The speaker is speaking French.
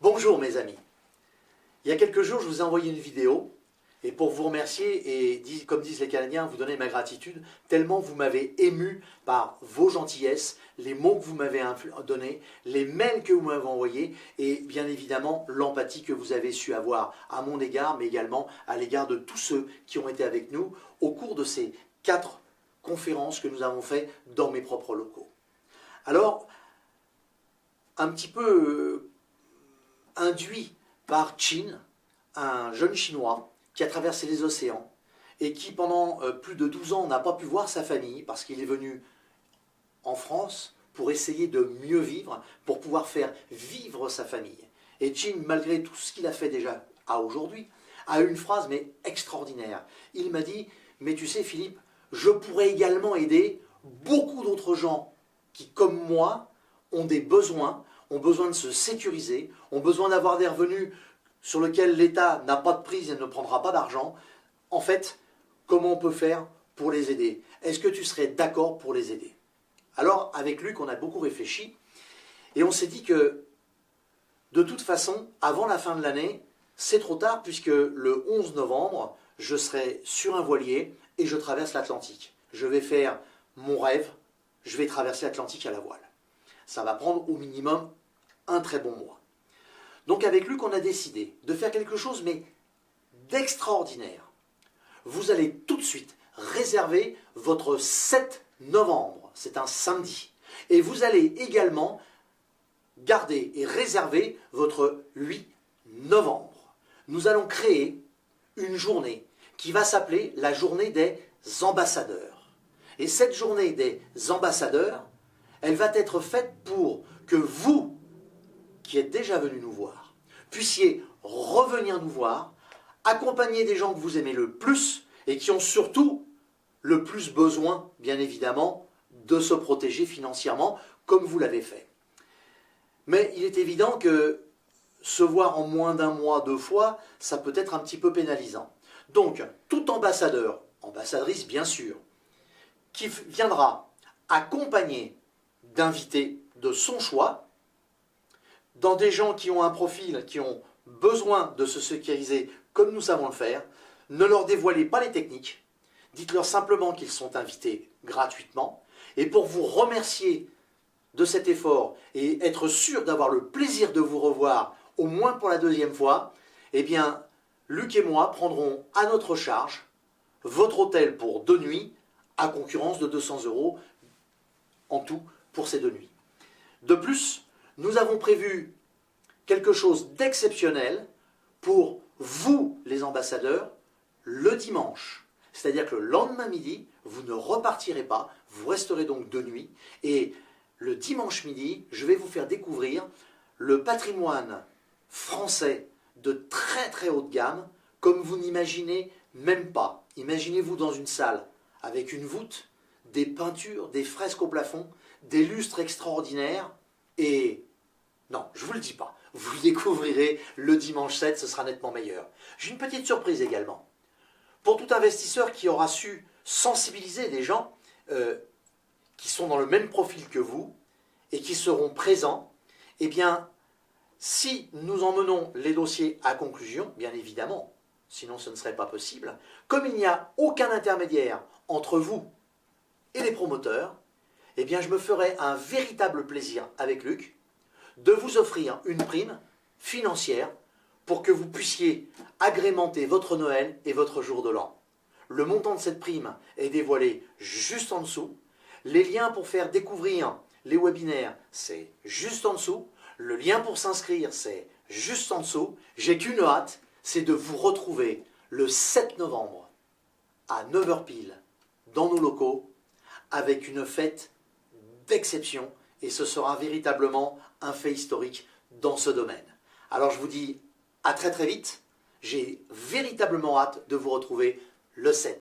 Bonjour mes amis. Il y a quelques jours, je vous ai envoyé une vidéo et pour vous remercier et, comme disent les Canadiens, vous donner ma gratitude, tellement vous m'avez ému par vos gentillesses, les mots que vous m'avez donnés, les mails que vous m'avez envoyés et bien évidemment l'empathie que vous avez su avoir à mon égard, mais également à l'égard de tous ceux qui ont été avec nous au cours de ces 4 conférences que nous avons faites dans mes propres locaux. Alors, un petit peu induit par Qin, un jeune Chinois qui a traversé les océans et qui pendant plus de 12 ans n'a pas pu voir sa famille parce qu'il est venu en France pour essayer de mieux vivre, pour pouvoir faire vivre sa famille. Et Qin, malgré tout ce qu'il a fait déjà à aujourd'hui, a une phrase mais extraordinaire. Il m'a dit « Mais tu sais Philippe, je pourrais également aider beaucoup d'autres gens qui, comme moi, ont des besoins, ont besoin de se sécuriser, ont besoin d'avoir des revenus sur lesquels l'État n'a pas de prise et ne prendra pas d'argent. En fait, comment on peut faire pour les aider? Est-ce que tu serais d'accord pour les aider ?» Alors, avec Luc, on a beaucoup réfléchi et on s'est dit que, de toute façon, avant la fin de l'année, c'est trop tard puisque le 11 novembre, je serai sur un voilier et je traverse l'Atlantique. Je vais faire mon rêve, je vais traverser l'Atlantique à la voile. Ça va prendre au minimum un très bon mois. Donc avec Luc, on a décidé de faire quelque chose, mais d'extraordinaire. Vous allez tout de suite réserver votre 7 novembre, c'est un samedi. Et vous allez également garder et réserver votre 8 novembre. Nous allons créer une journée qui va s'appeler la journée des ambassadeurs. Et cette journée des ambassadeurs, elle va être faite pour que vous, qui êtes déjà venus nous voir, puissiez revenir nous voir, accompagner des gens que vous aimez le plus et qui ont surtout le plus besoin, bien évidemment, de se protéger financièrement, comme vous l'avez fait. Mais il est évident que se voir en moins d'un mois 2 fois, ça peut être un petit peu pénalisant. Donc, tout ambassadeur, ambassadrice bien sûr, qui viendra accompagner d'invités de son choix, dans des gens qui ont un profil, qui ont besoin de se sécuriser comme nous savons le faire, ne leur dévoilez pas les techniques, dites-leur simplement qu'ils sont invités gratuitement, et pour vous remercier de cet effort et être sûr d'avoir le plaisir de vous revoir au moins pour la 2e fois, eh bien, Luc et moi prendrons à notre charge votre hôtel pour 2 nuits, à concurrence de 200 € en tout pour ces 2 nuits. De plus, nous avons prévu quelque chose d'exceptionnel pour vous, les ambassadeurs, le dimanche. C'est-à-dire que le lendemain midi, vous ne repartirez pas, vous resterez donc 2 nuits. Et le dimanche midi, je vais vous faire découvrir le patrimoine français de très très haute gamme, comme vous n'imaginez même pas. Imaginez-vous dans une salle avec une voûte, des peintures, des fresques au plafond, des lustres extraordinaires et... Non, je ne vous le dis pas. Vous le découvrirez le dimanche 7, ce sera nettement meilleur. J'ai une petite surprise également. Pour tout investisseur qui aura su sensibiliser des gens qui sont dans le même profil que vous et qui seront présents, eh bien, si nous emmenons les dossiers à conclusion, bien évidemment, sinon ce ne serait pas possible, comme il n'y a aucun intermédiaire entre vous et les promoteurs, eh bien je me ferai un véritable plaisir avec Luc de vous offrir une prime financière pour que vous puissiez agrémenter votre Noël et votre jour de l'an. Le montant de cette prime est dévoilé juste en dessous. Les liens pour faire découvrir les webinaires, c'est juste en dessous. Le lien pour s'inscrire, c'est juste en dessous. J'ai qu'une hâte, c'est de vous retrouver le 7 novembre à 9 h pile dans nos locaux avec une fête d'exception et ce sera véritablement un fait historique dans ce domaine. Alors je vous dis à très très vite, j'ai véritablement hâte de vous retrouver le 7.